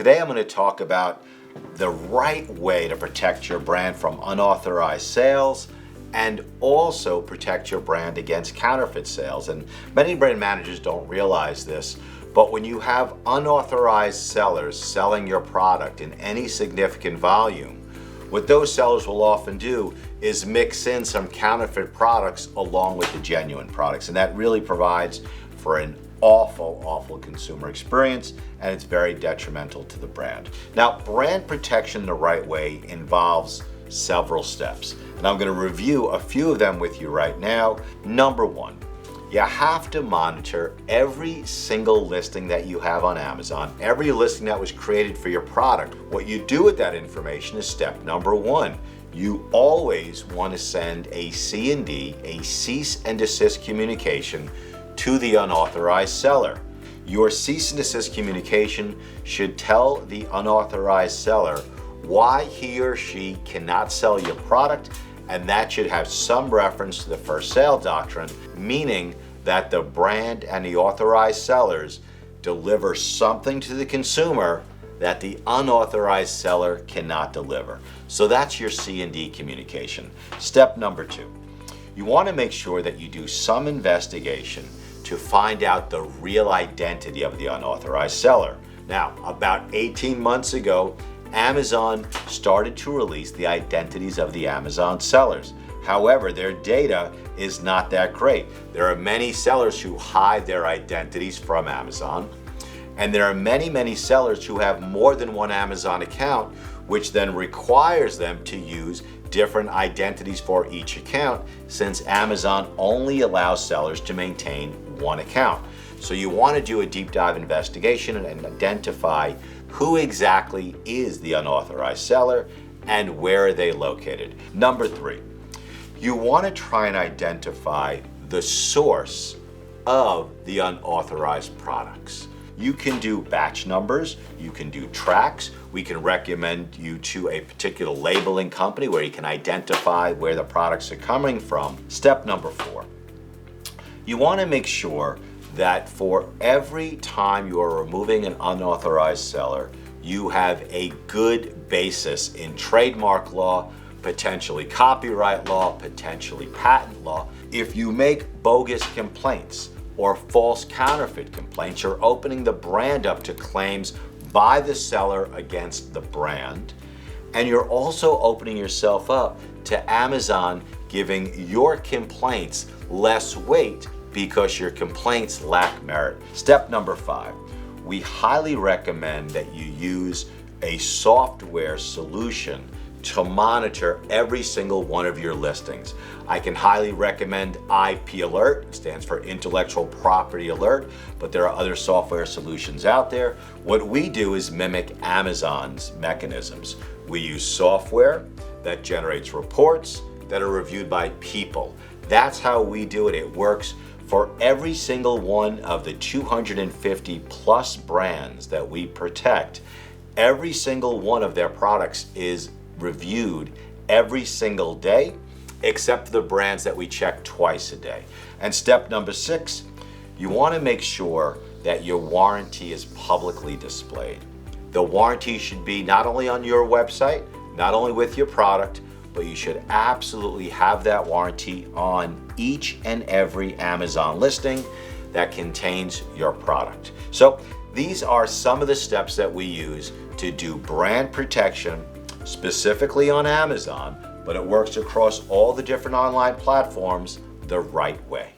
Today I'm going to talk about the right way to protect your brand from unauthorized sales and also protect your brand against counterfeit sales. And many brand managers don't realize this, but when you have unauthorized sellers selling your product in any significant volume, what those sellers will often do is mix in some counterfeit products along with the genuine products. And that really provides for an awful consumer experience, and it's very detrimental to the brand. Now, brand protection the right way involves several steps, and I'm going to review a few of them with you right now. Number one, you have to monitor every single listing that you have on Amazon, every listing that was created for your product. What you do with that information is step number one. You always want to send a C&D, a cease and desist communication, to the unauthorized seller. Your cease and desist communication should tell the unauthorized seller why he or she cannot sell your product, and that should have some reference to the first sale doctrine, meaning that the brand and the authorized sellers deliver something to the consumer that the unauthorized seller cannot deliver. So that's your C&D communication. Step number two, you want to make sure that you do some investigation to find out the real identity of the unauthorized seller. Now, about 18 months ago, Amazon started to release the identities of the Amazon sellers. However, their data is not that great. There are many sellers who hide their identities from Amazon, and there are many sellers who have more than one Amazon account, which then requires them to use different identities for each account, since Amazon only allows sellers to maintain one account. So you want to do a deep dive investigation and identify who exactly is the unauthorized seller and where are they located. Number three, you want to try and identify the source of the unauthorized products. You can do batch numbers, you can do tracks. We can recommend you to a particular labeling company where you can identify where the products are coming from. Step number four, you want to make sure that for every time you are removing an unauthorized seller, you have a good basis in trademark law, potentially copyright law, potentially patent law. If you make bogus complaints or false counterfeit complaints, you're opening the brand up to claims by the seller against the brand, and you're also opening yourself up to Amazon giving your complaints less weight because your complaints lack merit. Step number five, we highly recommend that you use a software solution to monitor every single one of your listings. I can highly recommend IP Alert. It stands for Intellectual Property Alert, but there are other software solutions out there. What we do is mimic Amazon's mechanisms. We use software that generates reports that are reviewed by people. That's how we do it. It works for every single one of the 250 plus brands that we protect. Every single one of their products is reviewed every single day, except for the brands that we check twice a day. And step number six, you want to make sure that your warranty is publicly displayed. The warranty should be not only on your website, not only with your product, but you should absolutely have that warranty on each and every Amazon listing that contains your product. So these are some of the steps that we use to do brand protection specifically on Amazon, but it works across all the different online platforms the right way.